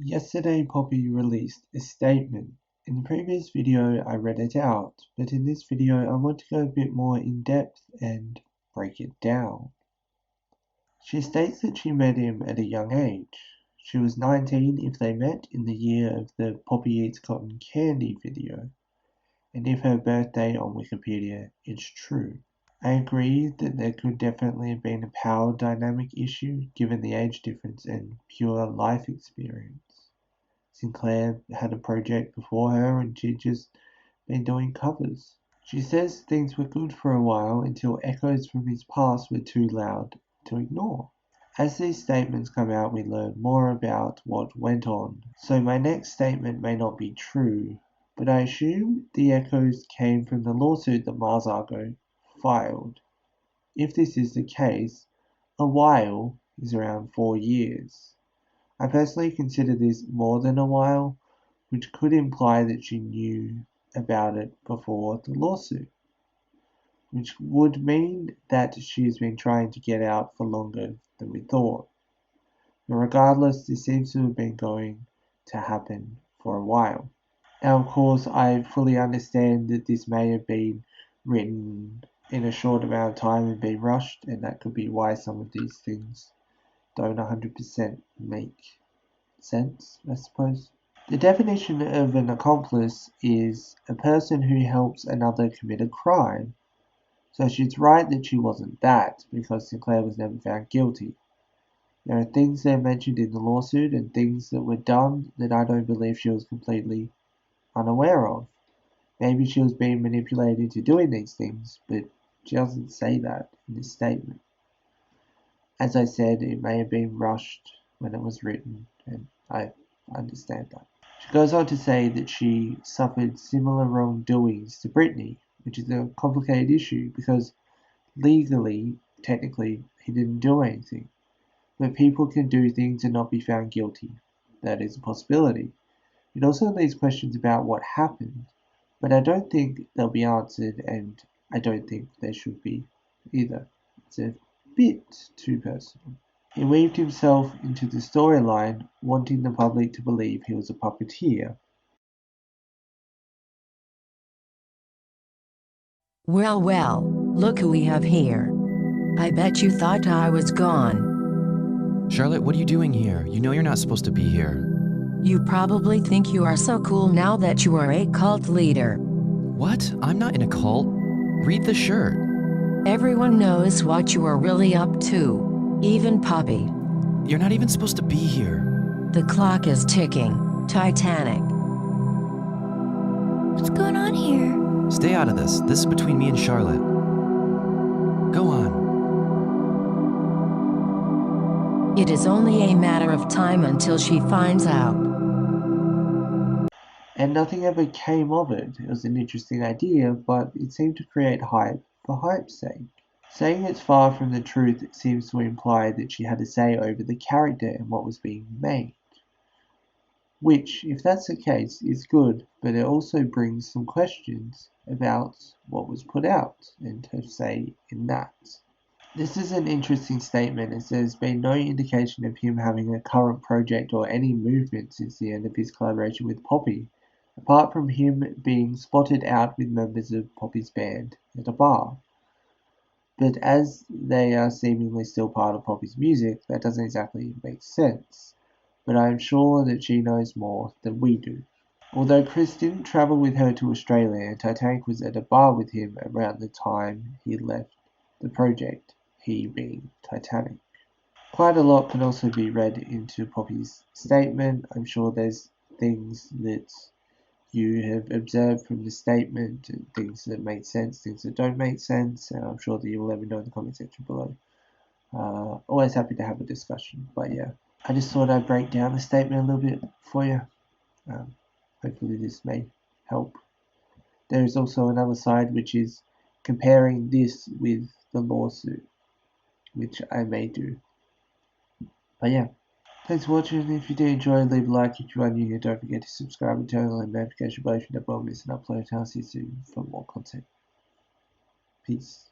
Yesterday Poppy released a statement. In the previous video I read it out, but in this video I want to go a bit more in depth and break it down. She states that she met him at a young age. She was 19 if they met in the year of the Poppy Eats Cotton Candy video, and if her birthday on Wikipedia is true. I agree that there could definitely have been a power dynamic issue given the age difference and pure life experience. Sinclair had a project before her and she'd just been doing covers. She says things were good for a while until echoes from his past were too loud to ignore. As these statements come out, we learn more about what went on, so my next statement may not be true, but I assume the echoes came from the lawsuit that Mars Argo filed. If this is the case, a while is around 4 years. I personally consider this more than a while, which could imply that she knew about it before the lawsuit, which would mean that she has been trying to get out for longer than we thought. But regardless, this seems to have been going to happen for a while. Now, of course, I fully understand that this may have been written in a short amount of time and been rushed, and that could be why some of these things don't 100% make sense, I suppose. The definition of an accomplice is a person who helps another commit a crime. So she's right that she wasn't that, because Sinclair was never found guilty. There are things that are mentioned in the lawsuit and things that were done that I don't believe she was completely unaware of. Maybe she was being manipulated into doing these things, but she doesn't say that in this statement. As I said, it may have been rushed when it was written, and I understand that. She goes on to say that she suffered similar wrongdoings to Brittany, which is a complicated issue because legally, technically, he didn't do anything. But people can do things and not be found guilty. That is a possibility. It also leaves questions about what happened, but I don't think they'll be answered, and I don't think they should be either. It's a bit too personal. He weaved himself into the storyline, wanting the public to believe he was a puppeteer. Well, well, look who we have here. I bet you thought I was gone. Charlotte, what are you doing here? You know you're not supposed to be here. You probably think you are so cool now that you are a cult leader. What? I'm not in a cult. Read the shirt. Everyone knows what you are really up to. Even Poppy. You're not even supposed to be here. The clock is ticking. Titanic. What's going on here? Stay out of this. This is between me and Charlotte. Go on. It is only a matter of time until she finds out. And nothing ever came of it. It was an interesting idea, but it seemed to create hype for hype's sake. Saying it's far from the truth seems to imply that she had a say over the character and what was being made. Which, if that's the case, is good, but it also brings some questions about what was put out and her say in that. This is an interesting statement as there's been no indication of him having a current project or any movement since the end of his collaboration with Poppy, apart from him being spotted out with members of Poppy's band at a bar. But as they are seemingly still part of Poppy's music, that doesn't exactly make sense. But I am sure that she knows more than we do. Although Chris didn't travel with her to Australia and Titanic was at a bar with him around the time he left the project, he being Titanic. Quite a lot can also be read into Poppy's statement. I'm sure there's things that you have observed from the statement, and things that make sense, things that don't make sense, and I'm sure that you'll let me know in the comment section below. Always happy to have a discussion, but yeah, I just thought I'd break down the statement a little bit for you. Hopefully this may help. There is also another side which is comparing this with the lawsuit, which I may do. But yeah, thanks for watching. If you did enjoy, leave a like. If you are new here, don't forget to subscribe and turn on the notification bell if you never miss an upload. I'll see you soon for more content. Peace.